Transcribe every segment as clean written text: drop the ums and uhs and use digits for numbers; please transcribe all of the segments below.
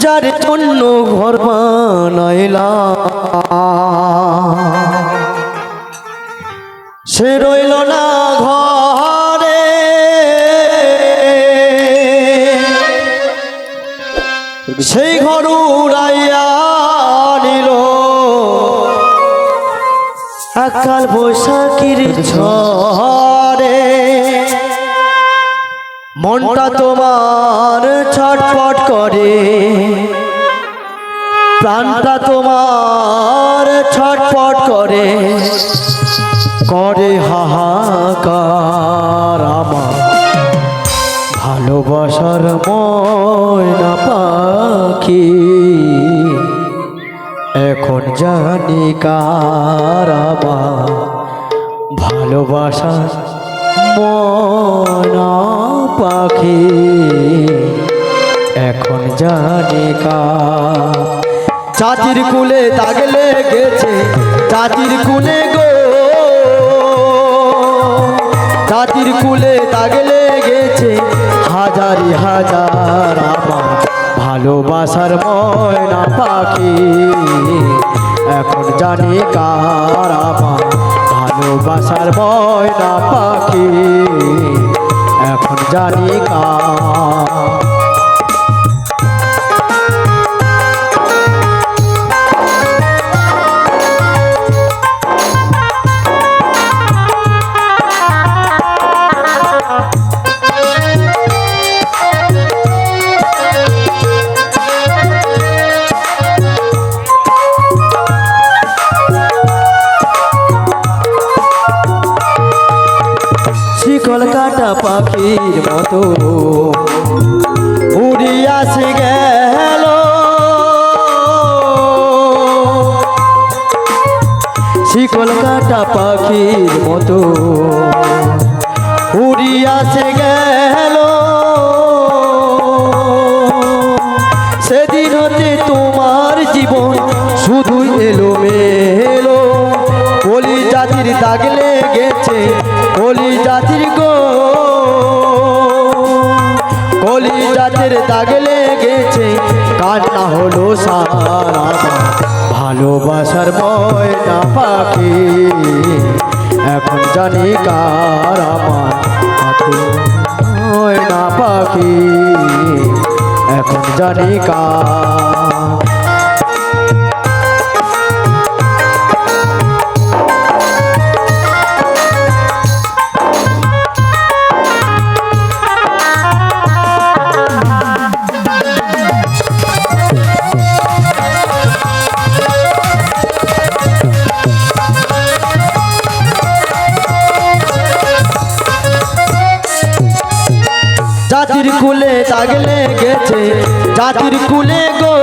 যার জন্য ঘর বানাইলাম সে রইল না ঘরে, সেই ঘর উড়াইয়া নিল আকাল বৈশাখীর ঝড়ে। মনটা তোমার ছটফট করে, প্রাণটা তোমার ছটফট করে, করে হাহাকার আমার ভালোবাসার ময়না পাখি। এখন জানি কার আমার ভালোবাসার ময়না পাখি, এখন জানি কার। চাচির কুলে দাগ লেগেছে, চাচির কুলে গো, চাচির কুলে দাগ লেগেছে হাজারি হাজার আমার ভালোবাসার ময়না পাখি। এখন জানি কার আমার ভালোবাসার ময়না পাখি, এখন জানি কার। কলকাতা পাখির মতো উড়িয়া সে গেল, কলকাতা পাখির মতো উড়িয়া সে গেল। সেদিন হতে তোমার জীবন শুধুই এলো মেলো, কলি জাতির দাগ লেগেছে, কলি জাতির গো, কলি জাতির দাগ লেগেছে, কান্না হলো সারা ভালোবাসার ময়না পাখি। এখন জানি কার আমার ময়না পাখি, এখন জানি কার। জাতির কুলে দাগ লেগেছে, জাতির কুলে গো,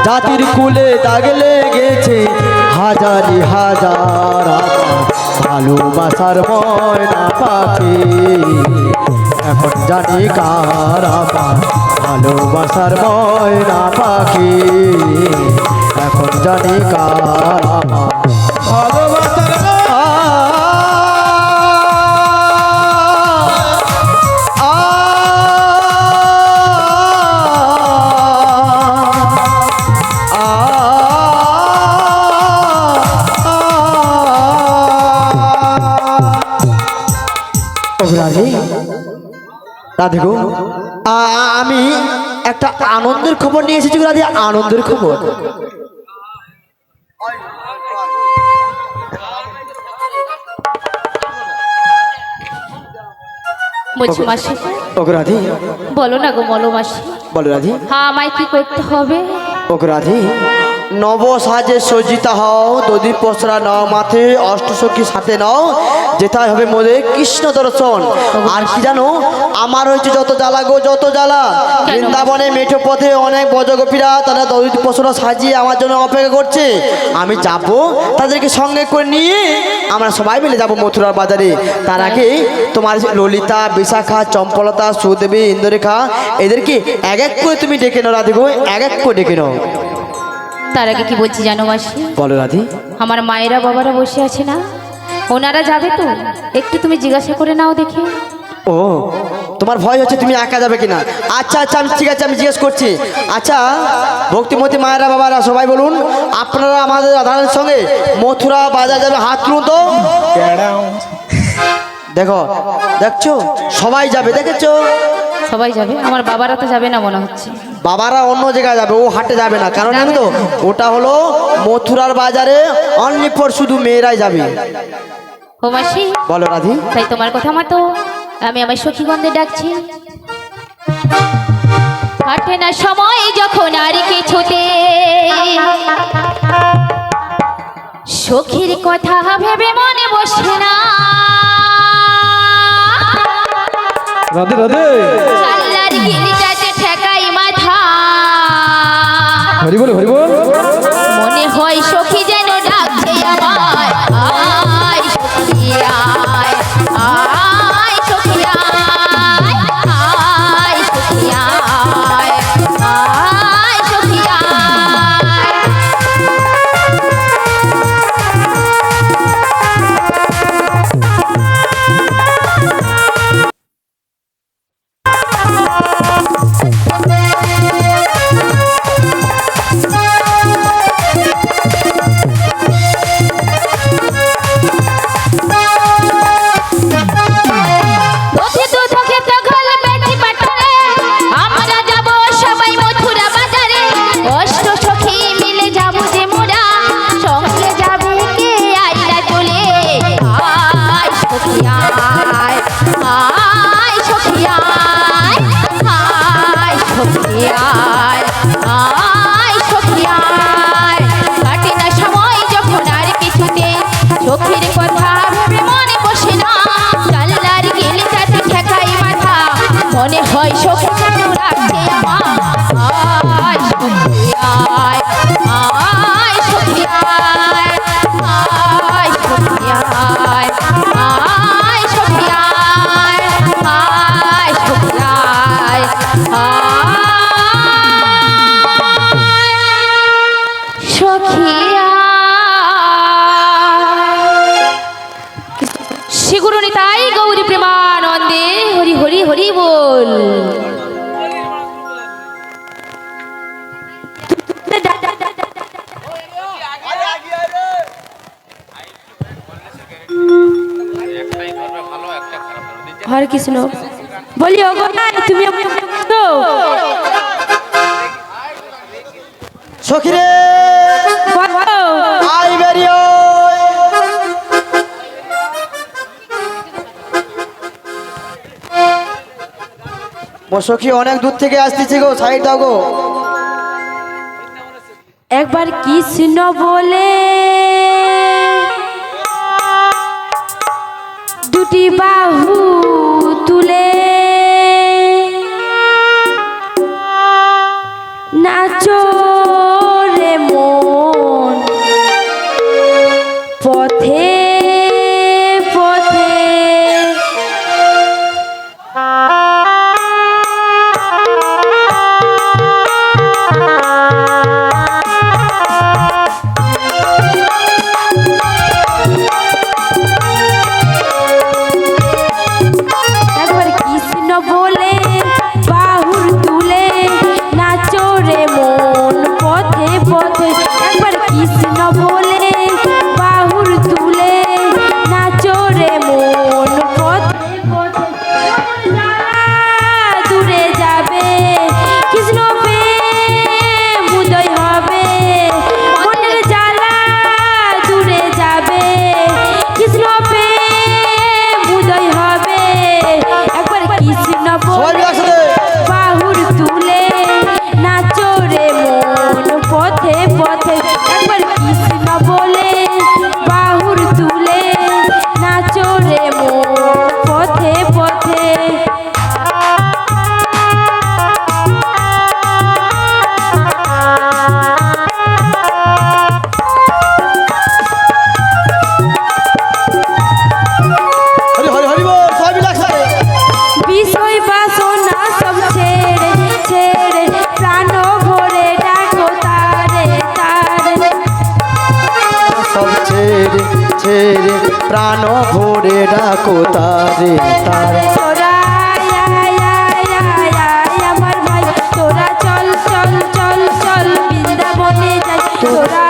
জাতির কুলে দাগ লেগেছে হাজারি হাজার ভালোবাসার ময়না পাখি। এখন জানি কার আমার ভালোবাসার ময়না পাখি, এখন জানি কার আমার ভালোবাসার। রাধে গো, আমি একটা আনন্দের খবর নিয়ে এসেছি রাধে, আনন্দের খবর। বলছি মাসি, ওগো রাধে বলো না গো, বলো মাসি। বলো রাধে। হ্যাঁ, আমায় কি করতে হবে? ওগো রাধে, নব সাজে সজ্জিতা হও, দধি পসরা নাও মাথে, অষ্টসখী সাথে নাও, যেটাই হবে মোদের কৃষ্ণ দর্শন। আর কি জানো, আমার হয়েছে যত জ্বালা গো, যত জ্বালা। বৃন্দাবনে মেঠো পথে অনেক বজগোপীরা তারা দধি পসরা সাজিয়ে আমার জন্য অপেক্ষা করছে। আমি যাব, তাদেরকে সঙ্গে করে নিয়ে আমরা সবাই মিলে যাব মথুরার বাজারে। তার আগে তোমার ললিতা, বিশাখা, চম্পলতা, সুদেবী, ইন্দ্ররেখা এদেরকে এক এক করে তুমি ডেকে নাও রাধে গো, এক এক করে ডেকে নাও। তার আগে কি বলছি জানো মাসি? বলো রাধি। আমার মায়েরা বাবারা বসে আছে না, ওনারা যাবে তো, একটু তুমি জিজ্ঞাসা করে নাও দেখি। ও তোমার ভয় হচ্ছে তুমি একা যাবে কিনা। আচ্ছা আচ্ছা আমি ঠিক আছে, আমি জিজ্ঞেস করছি। আচ্ছা ভক্তিমতী মায়েরা বাবারা সবাই বলুন, আপনারা আমাদের রাধারানীর সঙ্গে মথুরা বাজার যাবে, হাত তুলুন তো। দেখো দেখছো সবাই যাবে, দেখেছো? সবাই যাবে, আমার বাবারা তো যাবে না মনে হচ্ছে। বাবারা অন্য জায়গায় যাবে, ও হাটে যাবে না। কারণ জানো তো ওটা হলো মথুরার বাজারে অনলি ফর শুধু মেয়েরাই যাবে। ও মাসি, বলো রাধি। তাই তোমার কথা মতো আমি আমার সখীগণদের ডাকছি। কাটে না সময় যখন আর কিছুতে, সখীর কথা ভেবে মনে বসে না। রাধে রাধে, চাল্লার গিলিটাতে ঠেকাই মাথা, হরি বল হরি বল। মনে হয় সখী যেন ডাকছে আমায়, আয় সখী আয়, আয় সখী আয়, আয় সখী আয়, আয় সখী আয়। সখীর কথা ভেবে মনে বসে না, চাল্লার গিলিটাতে ঠেকাই মাথা, মনে হয় সখী যেন রাখছে আমার, আয় সখী আয়, আয় সখী আয়, আয় সখী আয়, আয় সখী আয়, আয় সখী আয়, সখী শিগুরুনি তাই গৌরী প্রেমানন্দে হরি হরি হরি বল। হরে কৃষ্ণ বলি, ওগো না তুমি তো সখিরে আই বেরিয়ে সখী অনেক দূর থেকে আসতেছি গো, সাইড দাও গো। একবার কৃষ্ণ বলে দুটি বাহু তুলে নাচো রে মন পথে পথে, একবার কৃষ্ণ বলে বাহুর তুলে নাচো রে মন পথে পথে, একবার কৃষ্ণ বলে বাহুর তুলে নাচো রে মন পথে পথে, দূরে যাবে কৃষ্ণ প্রেম উদয় হবে, মনের জ্বালা দূরে যাবে কৃষ্ণ প্রেম উদয় হবে, একবার কৃষ্ণ বলে বাহুর তুলে নাচো রে মন পথে পথে, একবার কৃষ্ণ বলে বাহুর তুলে নাচো রে মন পথে পথে। হরি হরি হরি বল, সবাই মিলে একসাথে। বিষয় বাসনা সব ছেড়ে ছেড়ে প্রাণ ভরে ডাকো তারে তারে, সব ছেড়ে ছেড়ে প্রাণ ভরে ডাকো তারে তারে। তোরা আয় তোরা